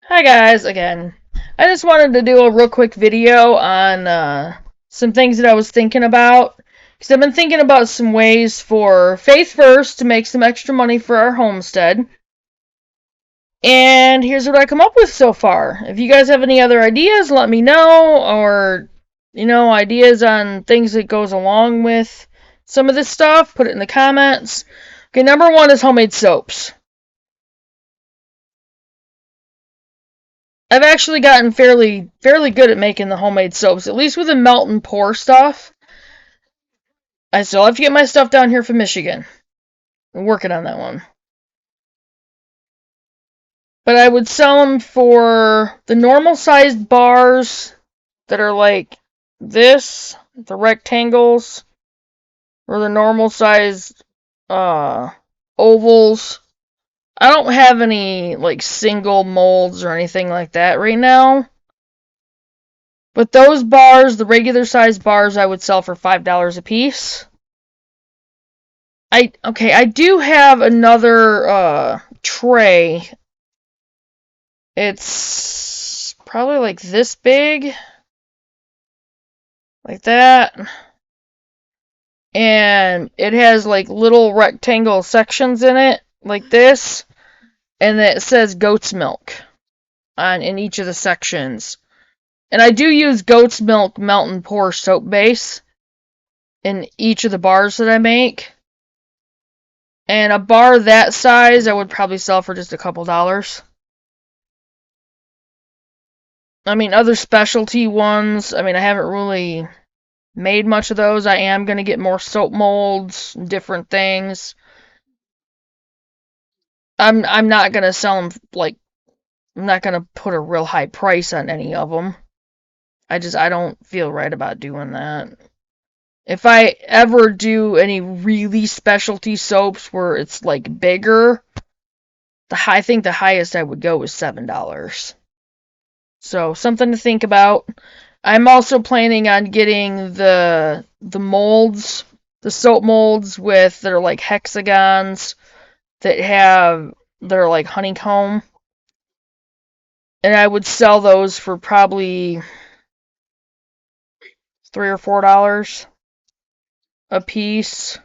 Hi guys, again. I just wanted to do a real quick video on some things that I was thinking about. Because I've been thinking about some ways for Faith First to make some extra money for our homestead. And here's what I come up with so far. If you guys have any other ideas, let me know. Or, ideas on things that goes along with some of this stuff, put it in the comments. Okay, number one is homemade soaps. I've actually gotten fairly good at making the homemade soaps, at least with the melt and pour stuff. I still have to get my stuff down here from Michigan. I'm working on that one. But I would sell them for the normal sized bars that are like this, the rectangles, or the normal sized ovals. I don't have any like single molds or anything like that right now. But those bars, the regular size bars, I would sell for $5 a piece. I do have another tray. It's probably like this big, like that. And it has like little rectangle sections in it, like this, and it says goat's milk on in each of the sections. And I do use goat's milk melt and pour soap base in each of the bars that I make. And a bar that size I would probably sell for just a couple dollars. I mean, other specialty ones, I haven't really made much of those. I am going to get more soap molds, different things. I'm not going to sell them, like, I'm not going to put a real high price on any of them. I don't feel right about doing that. If I ever do any really specialty soaps where it's like bigger, I think the highest I would go is $7. So something to think about. I'm also planning on getting the molds, the soap molds that are like hexagons that are like honeycomb. And I would sell those for probably $3 or $4 a piece.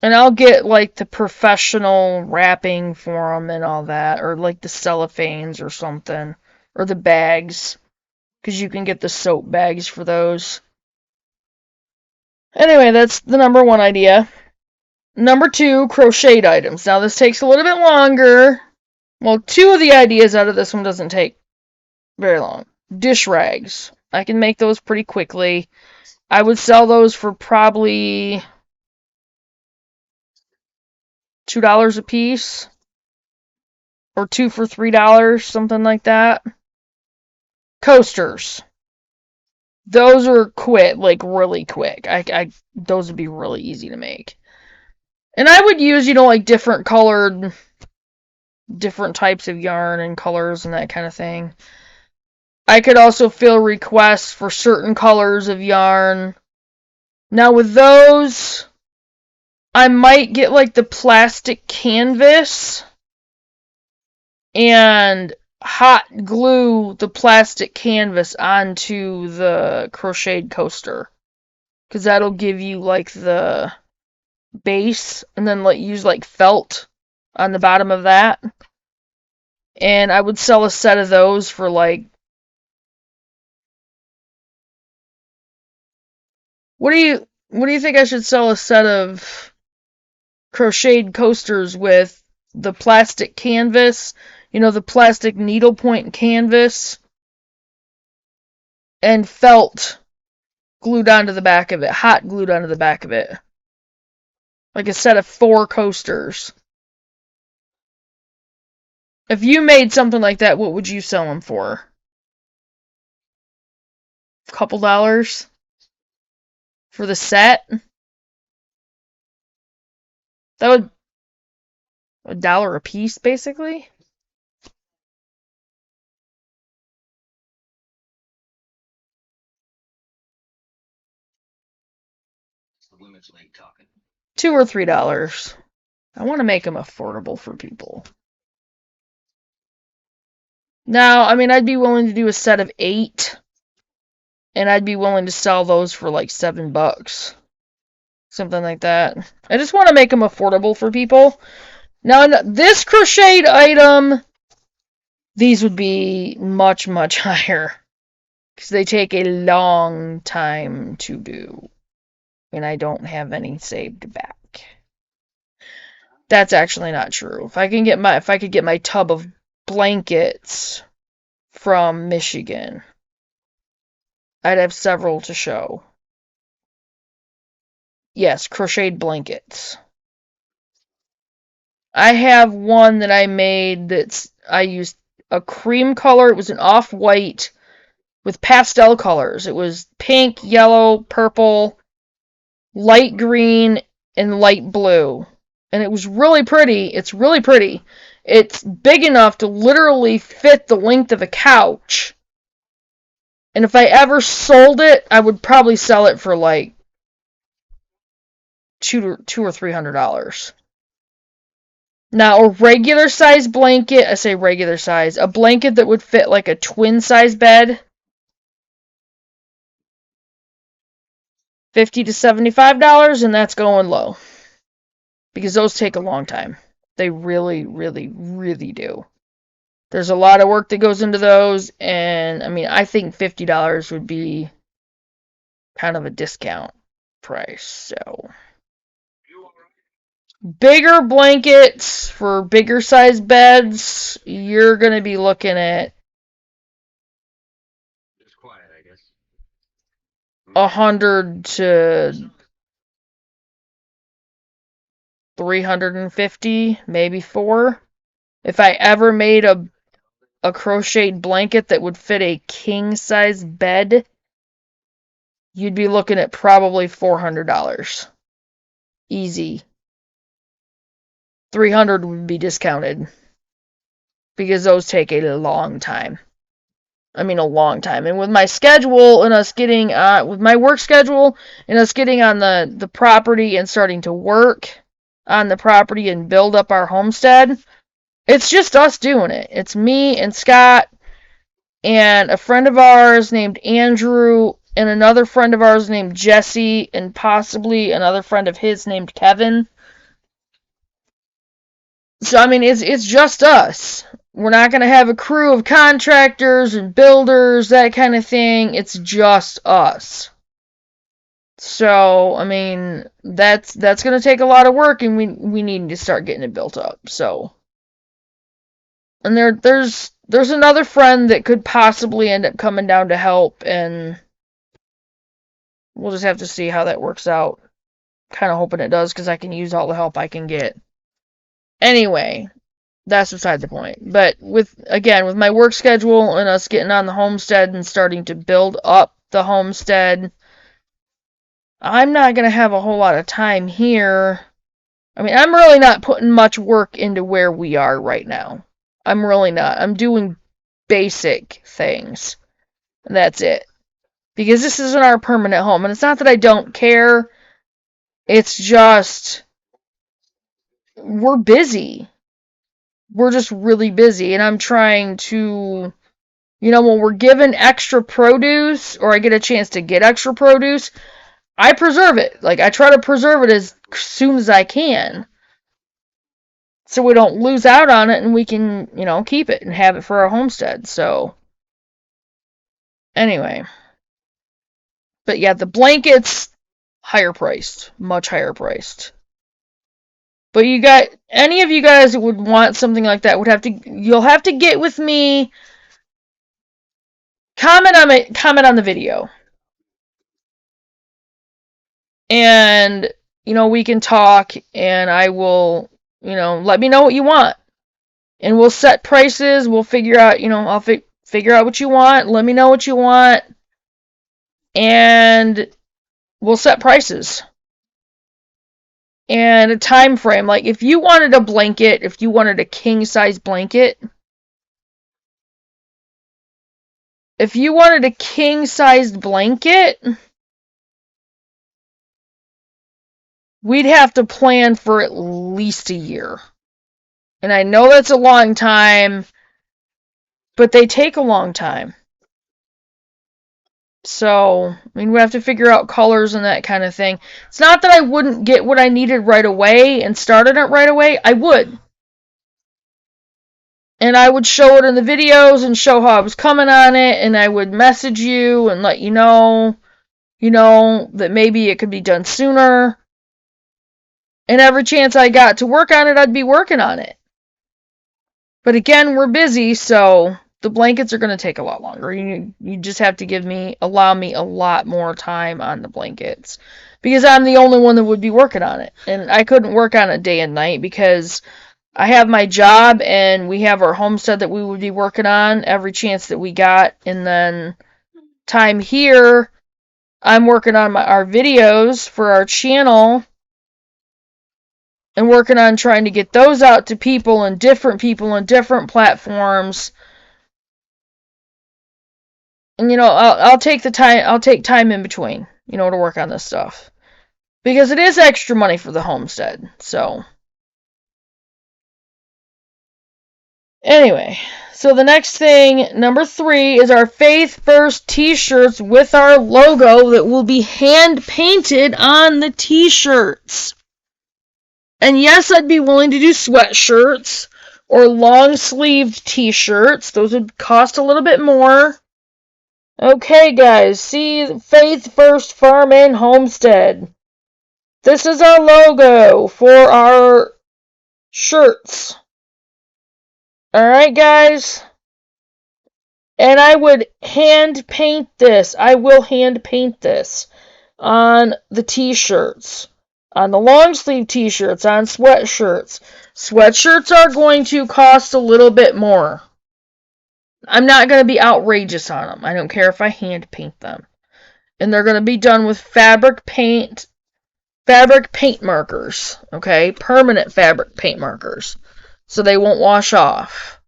And I'll get like the professional wrapping for them and all that, or like the cellophanes or something, or the bags, because you can get the soap bags for those. Anyway, that's the number one idea. Number two, crocheted items. Now this takes a little bit longer. Well, two of the ideas out of this one doesn't take very long. Dish rags. I can make those pretty quickly. I would sell those for probably $2 a piece. Or two for $3, something like that. Coasters. Those are like really quick. Those would be really easy to make. And I would use, like different types of yarn and colors and that kind of thing. I could also fill requests for certain colors of yarn. Now with those, I might get like the plastic canvas and hot glue the plastic canvas onto the crocheted coaster. Because that'll give you like the base, and then use like felt on the bottom of that. And I would sell a set of those for like, what do you think I should sell a set of crocheted coasters with? The plastic canvas, the plastic needlepoint canvas, and felt glued onto the back of it, hot glued onto the back of it. Like a set of 4 coasters. If you made something like that, what would you sell them for? A couple dollars for the set? That would $1 a piece, basically. $2 or $3. I want to make them affordable for people. Now, I mean, I'd be willing to do a set of 8, and I'd be willing to sell those for like $7. Something like that. I just want to make them affordable for people. Now, this crocheted item, these would be much, much higher. Because they take a long time to do. And I don't have any saved back. That's actually not true. If I could get my tub of blankets from Michigan, I'd have several to show. Yes, crocheted blankets. I have one that I made I used a cream color. It was an off-white with pastel colors. It was pink, yellow, purple, light green, and light blue. And it was really pretty. It's really pretty. It's big enough to literally fit the length of a couch. And if I ever sold it, I would probably sell it for like $200 or $300. Now, a regular size blanket, I say regular size, a blanket that would fit like a twin size bed, $50 to $75, and that's going low. Because those take a long time. They really, really, really do. There's a lot of work that goes into those, and I mean, I think $50 would be kind of a discount price. So, bigger blankets for bigger size beds, you're going to be looking at 100 to 350, maybe 4. If I ever made a crocheted blanket that would fit a king size bed, you'd be looking at probably $400. Easy. 300 would be discounted because those take a long time. I mean, a long time. And with my schedule and us getting, with my work schedule and us getting on the property and starting to work on the property and build up our homestead, it's just us doing it. It's me and Scott and a friend of ours named Andrew and another friend of ours named Jesse and possibly another friend of his named Kevin. So, I mean, it's just us. We're not going to have a crew of contractors and builders, that kind of thing. It's just us. So, I mean, that's going to take a lot of work, and we need to start getting it built up. So, and there's another friend that could possibly end up coming down to help, and we'll just have to see how that works out. Kind of hoping it does, because I can use all the help I can get. Anyway, that's beside the point. But with my work schedule and us getting on the homestead and starting to build up the homestead, I'm not going to have a whole lot of time here. I mean, I'm really not putting much work into where we are right now. I'm really not. I'm doing basic things. And that's it. Because this isn't our permanent home. And it's not that I don't care. It's just we're busy. We're just really busy. And I'm trying to, when we're given extra produce or I get a chance to get extra produce, I preserve it. Like, I try to preserve it as soon as I can. So we don't lose out on it and we can, keep it and have it for our homestead. So, anyway. But yeah, the blankets, higher priced. Much higher priced. But any of you guys that would want something like that you'll have to get with me. Comment on the video. And, we can talk and I will, let me know what you want. And we'll set prices. We'll figure out, I'll figure out what you want. Let me know what you want. And we'll set prices. And a time frame. Like, if you wanted a blanket, if you wanted a king-size blanket, we'd have to plan for at least a year. And I know that's a long time, but they take a long time. So, I mean, we have to figure out colors and that kind of thing. It's not that I wouldn't get what I needed right away and started it right away. I would. And I would show it in the videos and show how I was coming on it, and I would message you and let you know, that maybe it could be done sooner. And every chance I got to work on it, I'd be working on it. But again, we're busy, so the blankets are going to take a lot longer. You just have to allow me a lot more time on the blankets. Because I'm the only one that would be working on it. And I couldn't work on it day and night because I have my job and we have our homestead that we would be working on every chance that we got. And then time here, I'm working on our videos for our channel and working on trying to get those out to people on different platforms. And I'll take time in between, to work on this stuff. Because it is extra money for the homestead. So anyway, so the next thing, number 3, is our Faith First t-shirts with our logo that will be hand painted on the t-shirts. And yes, I'd be willing to do sweatshirts or long-sleeved t-shirts. Those would cost a little bit more. Okay, guys, see Faith First Farm and Homestead. This is our logo for our shirts. Alright, guys? And I would hand paint this. I will hand paint this on the t-shirts. On the long sleeve t-shirts, on sweatshirts. Sweatshirts are going to cost a little bit more. I'm not going to be outrageous on them. I don't care if I hand paint them. And they're going to be done with fabric paint markers. Okay? Permanent fabric paint markers. So they won't wash off.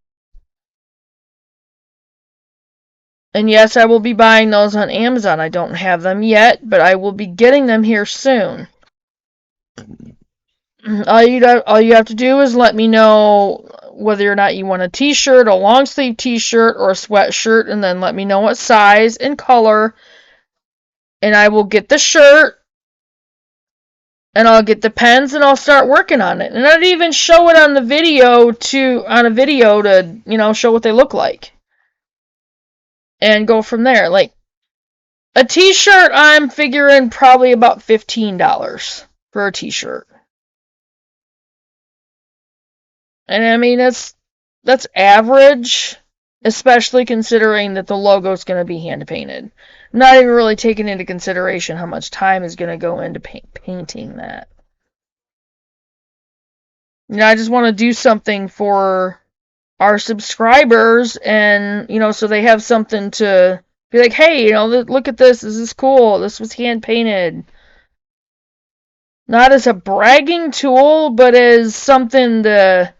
And yes, I will be buying those on Amazon. I don't have them yet, but I will be getting them here soon. All you have to do is let me know whether or not you want a t-shirt, a long sleeve t-shirt, or a sweatshirt, and then let me know what size and color. And I will get the shirt, and I'll get the pens, and I'll start working on it. And I'd even show it on a video to show what they look like. And go from there. Like, a t-shirt, I'm figuring probably about $15 for a t-shirt. And I mean, that's average, especially considering that the logo is going to be hand painted. Not even really taking into consideration how much time is going to go into painting that. I just want to do something for our subscribers, and so they have something to be like, hey, look at this. This is cool. This was hand painted. Not as a bragging tool, but as something to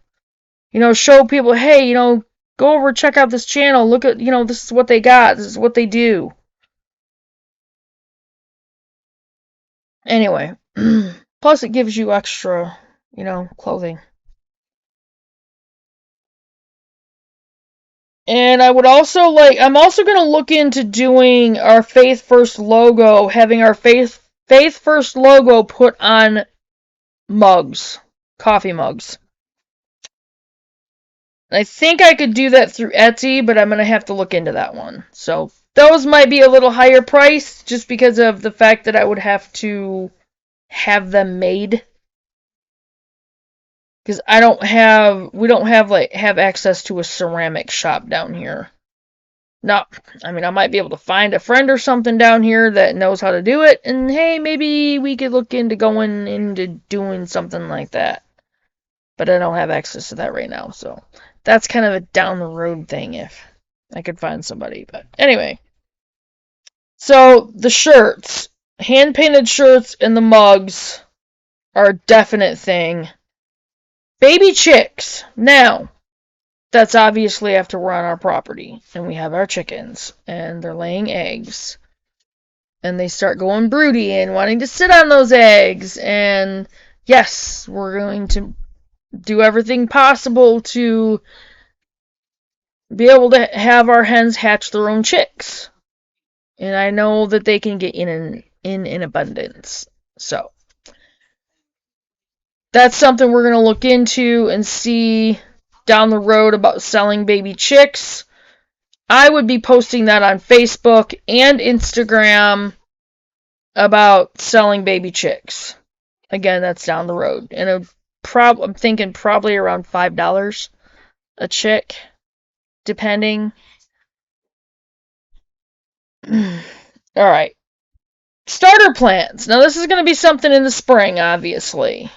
show people, hey, go over, check out this channel. Look at, this is what they got. This is what they do. Anyway, plus it gives you extra, clothing. And I'm also going to look into doing our Faith First logo, having our Faith First logo put on mugs, coffee mugs. I think I could do that through Etsy, but I'm going to have to look into that one. So those might be a little higher price just because of the fact that I would have to have them made. Because we don't have access to a ceramic shop down here. No, I mean, I might be able to find a friend or something down here that knows how to do it, and hey, maybe we could look into going into doing something like that. But I don't have access to that right now, so that's kind of a down the road thing if I could find somebody. But anyway, so the shirts, hand painted shirts, and the mugs are a definite thing. Baby chicks. Now, that's obviously after we're on our property and we have our chickens and they're laying eggs. And they start going broody and wanting to sit on those eggs. And yes, we're going to do everything possible to be able to have our hens hatch their own chicks. And I know that they can get in abundance. So that's something we're going to look into and see down the road about selling baby chicks. I would be posting that on Facebook and Instagram about selling baby chicks. Again, that's down the road. And I'm thinking probably around $5 a chick, depending. Alright. Starter plants. Now, this is going to be something in the spring, obviously.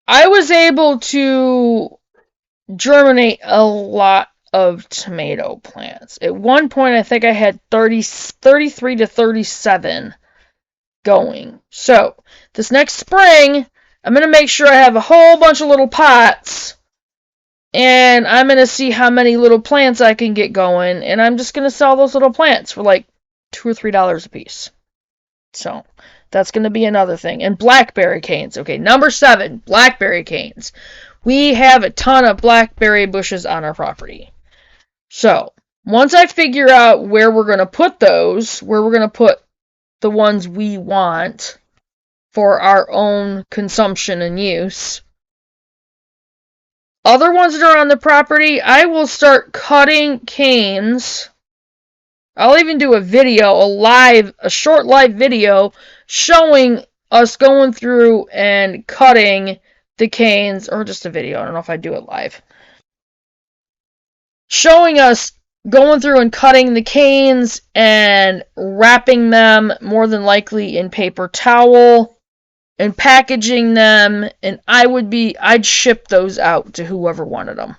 I was able to germinate a lot of tomato plants. At one point, I think I had 33 to 37 going. So, this next spring, I'm going to make sure I have a whole bunch of little pots, and I'm going to see how many little plants I can get going, and I'm just going to sell those little plants for like $2 or $3 a piece. So, that's going to be another thing. And blackberry canes. Okay, number 7, blackberry canes. We have a ton of blackberry bushes on our property. So, once I figure out where we're going to put those, where we're going to put the ones we want for our own consumption and use, other ones that are on the property, I will start cutting canes. I'll even do a video, a short live video showing us going through and cutting the canes, or just a video, I don't know if I do it live. Showing us going through and cutting the canes and wrapping them more than likely in paper towel and packaging them, and I'd ship those out to whoever wanted them.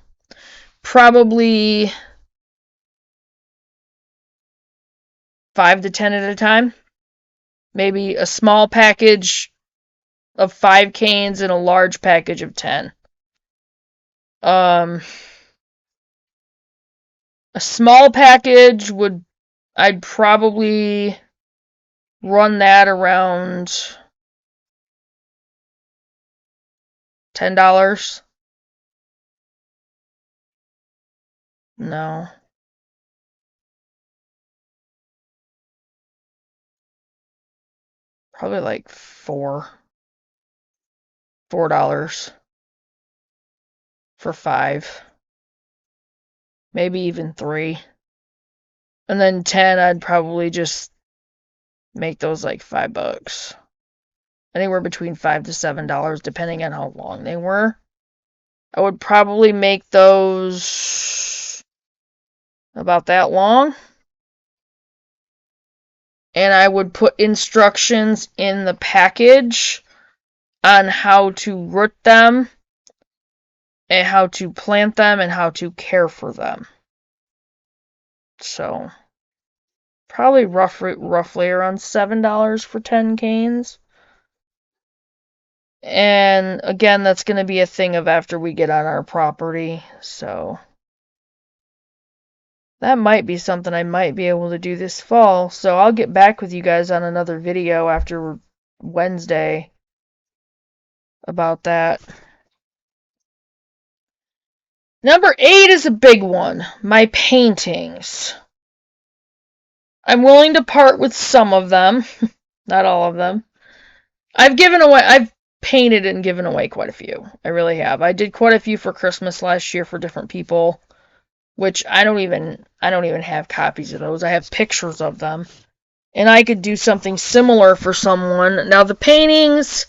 Probably 5 to 10 at a time. Maybe a small package of 5 canes and a large package of 10. A small package I'd probably run that around $10. No. Probably like $4 for 5. Maybe even 3. And then 10, I'd probably just make those like $5. Anywhere between $5 to $7, depending on how long they were. I would probably make those about that long. And I would put instructions in the package on how to root them, and how to plant them, and how to care for them. So, probably roughly around $7 for 10 canes. And again, that's going to be a thing of after we get on our property. So, that might be something I might be able to do this fall. So, I'll get back with you guys on another video after Wednesday about that. Number 8 is a big one. My paintings. I'm willing to part with some of them. Not all of them. I've painted and given away quite a few. I really have. I did quite a few for Christmas last year for different people, which I don't even have copies of those. I have pictures of them. And I could do something similar for someone. Now the paintings,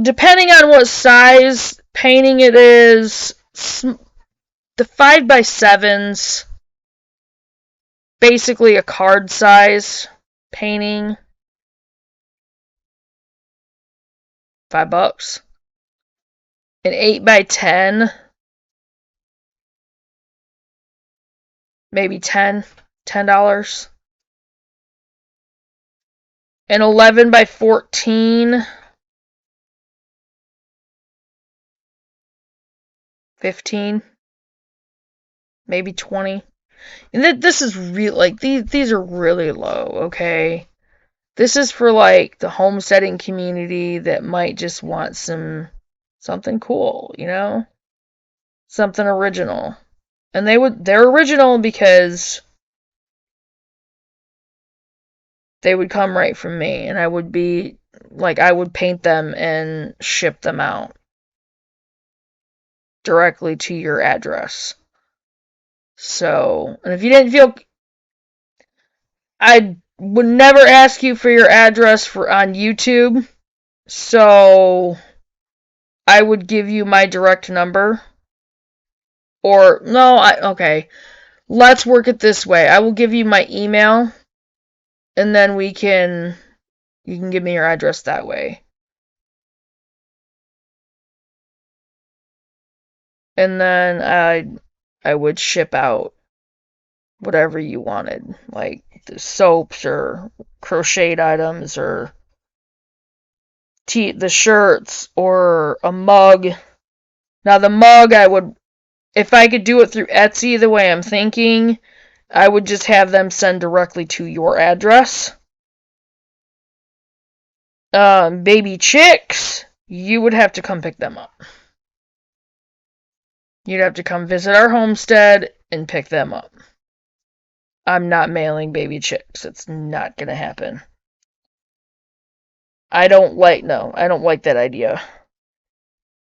depending on what size painting it is, the 5x7s, basically a card size painting, $5. An 8x10, maybe $10. An 11x14, 15, maybe 20. And this is real, like, these are really low, okay? This is for, like, the homesteading community that might just want some Something cool, you know? Something original. And they're original because they would come right from me, and I would paint them and ship them out directly to your address. So, and if you didn't feel, I would never ask you for your address on YouTube, so I would give you my direct number. Or, no, okay. Let's work it this way. I will give you my email, and then you can give me your address that way. And then I would ship out whatever you wanted, like the soaps or crocheted items or the shirts or a mug. Now the mug, if I could do it through Etsy the way I'm thinking, I would just have them send directly to your address. Baby chicks, you would have to come pick them up. You'd have to come visit our homestead and pick them up. I'm not mailing baby chicks. It's not gonna happen. I don't like that idea.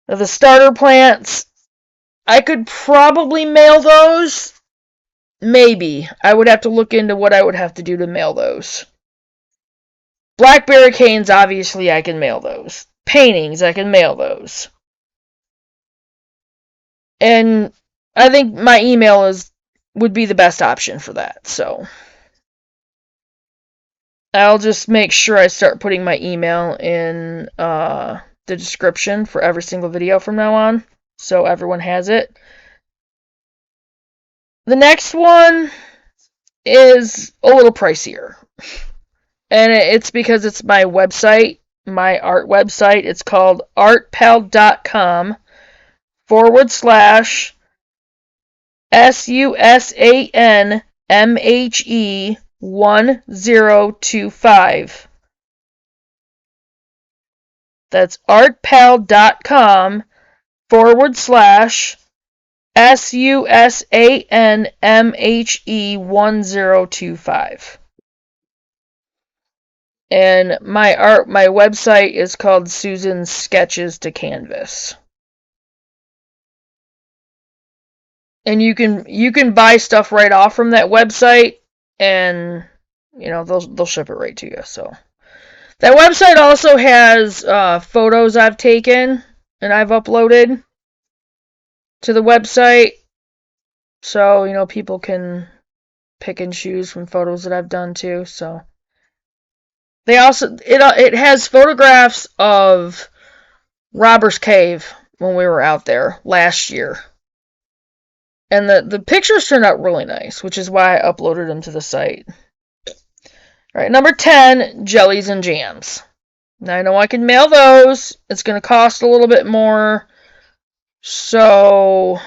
Now, the starter plants, I could probably mail those. Maybe. I would have to look into what I would have to do to mail those. Blackberry canes, obviously, I can mail those. Paintings, I can mail those. And I think my email would be the best option for that, so I'll just make sure I start putting my email in the description for every single video from now on, so everyone has it. The next one is a little pricier, and it's because it's my website, my art website. It's called artpal.com/SUSANMHE1025. That's artpal.com/SUSANMHE1025. And my website is called Susan's Sketches to Canvas. And you can buy stuff right off from that website, and they'll ship it right to you. So that website also has photos I've taken and I've uploaded to the website, so people can pick and choose from photos that I've done too. So they also it has photographs of Robber's Cave when we were out there last year. And the pictures turned out really nice, which is why I uploaded them to the site. Alright, number 10, jellies and jams. Now I know I can mail those. It's going to cost a little bit more. So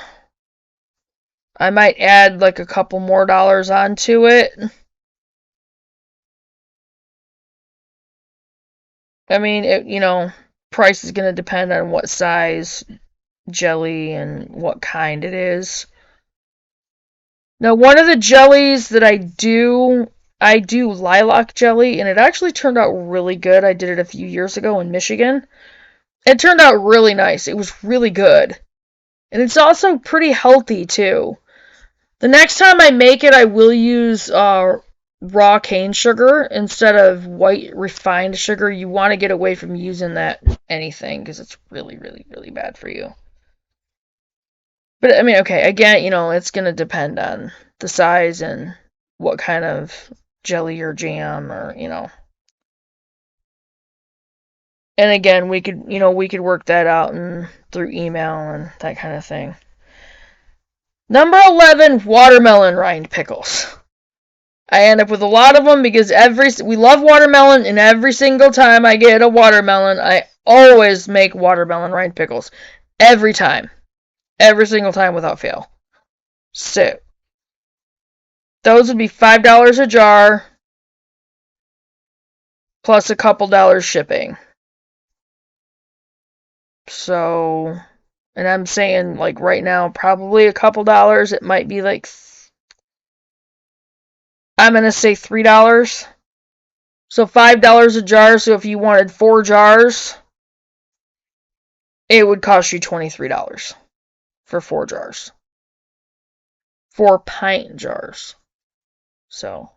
I might add like a couple more dollars onto it. I mean, price is going to depend on what size jelly and what kind it is. Now, one of the jellies that I do lilac jelly, and it actually turned out really good. I did it a few years ago in Michigan. It turned out really nice. It was really good. And it's also pretty healthy, too. The next time I make it, I will use raw cane sugar instead of white refined sugar. You want to get away from using that anything because it's really, really, really bad for you. But, I mean, okay, again, it's going to depend on the size and what kind of jelly or jam or, And again, we could work that out through email and that kind of thing. Number 11, watermelon rind pickles. I end up with a lot of them because we love watermelon, and every single time I get a watermelon, I always make watermelon rind pickles. Every time. Every single time without fail. So, those would be $5 a jar, plus a couple dollars shipping. So, and I'm saying like right now, probably a couple dollars. It might be like, I'm going to say $3. So $5 a jar. So if you wanted 4 jars, it would cost you $23 for 4 jars. 4-pint jars. So,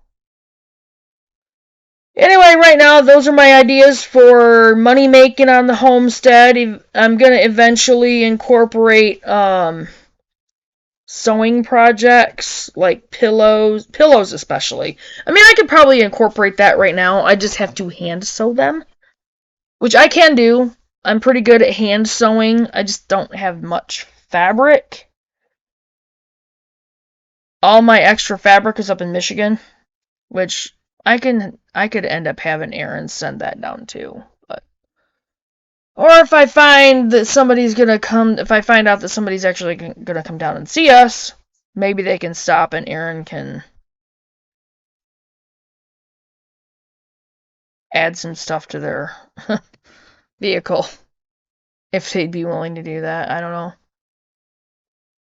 anyway, right now, those are my ideas for money making on the homestead. I'm going to eventually incorporate sewing projects like pillows especially. I mean, I could probably incorporate that right now. I just have to hand sew them, which I can do. I'm pretty good at hand sewing. I just don't have much fabric. All my extra fabric is up in Michigan, which I could end up having Aaron send that down too. But or if I find that somebody's gonna come, if I find out that somebody's actually gonna come down and see us, maybe they can stop and Aaron can add some stuff to their vehicle if they'd be willing to do that. I don't know.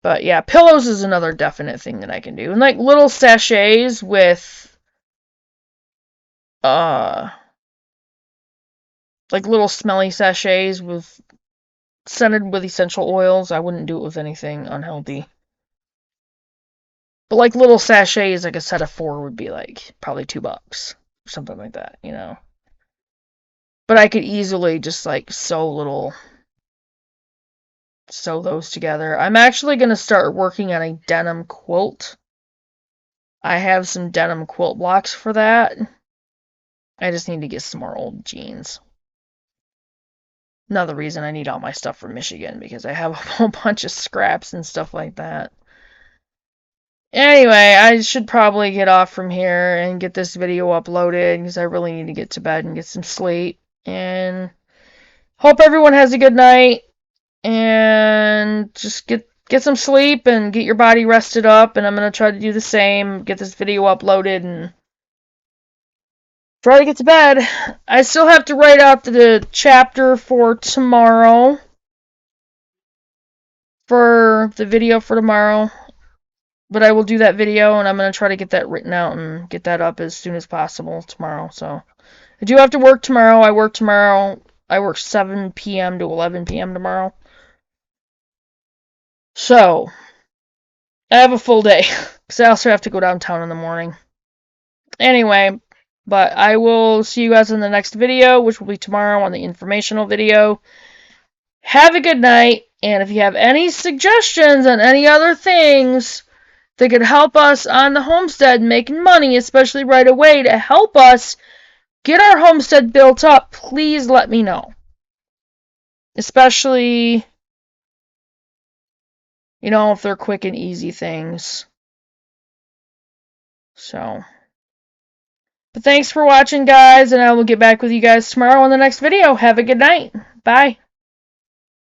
But yeah, pillows is another definite thing that I can do. And like little sachets with like little smelly sachets with scented with essential oils. I wouldn't do it with anything unhealthy. But like little sachets, like a set of 4 would be like probably $2. Something like that, you know. But I could easily just like sew those together. I'm actually going to start working on a denim quilt. I have some denim quilt blocks for that. I just need to get some more old jeans. Another reason I need all my stuff from Michigan, because I have a whole bunch of scraps and stuff like that. Anyway, I should probably get off from here and get this video uploaded, because I really need to get to bed and get some sleep. And hope everyone has a good night. And just get some sleep and get your body rested up. And I'm going to try to do the same. Get this video uploaded and try to get to bed. I still have to write out the chapter for tomorrow. For the video for tomorrow. But I will do that video, and I'm going to try to get that written out and get that up as soon as possible tomorrow. So, I do have to work tomorrow. I work tomorrow. I work 7 p.m. to 11 p.m. tomorrow. So, I have a full day, because I also have to go downtown in the morning. Anyway, but I will see you guys in the next video, which will be tomorrow on the informational video. Have a good night, and if you have any suggestions on any other things that could help us on the homestead making money, especially right away, to help us get our homestead built up, please let me know. Especially, if they're quick and easy things. So, but thanks for watching, guys, and I will get back with you guys tomorrow on the next video. Have a good night. Bye.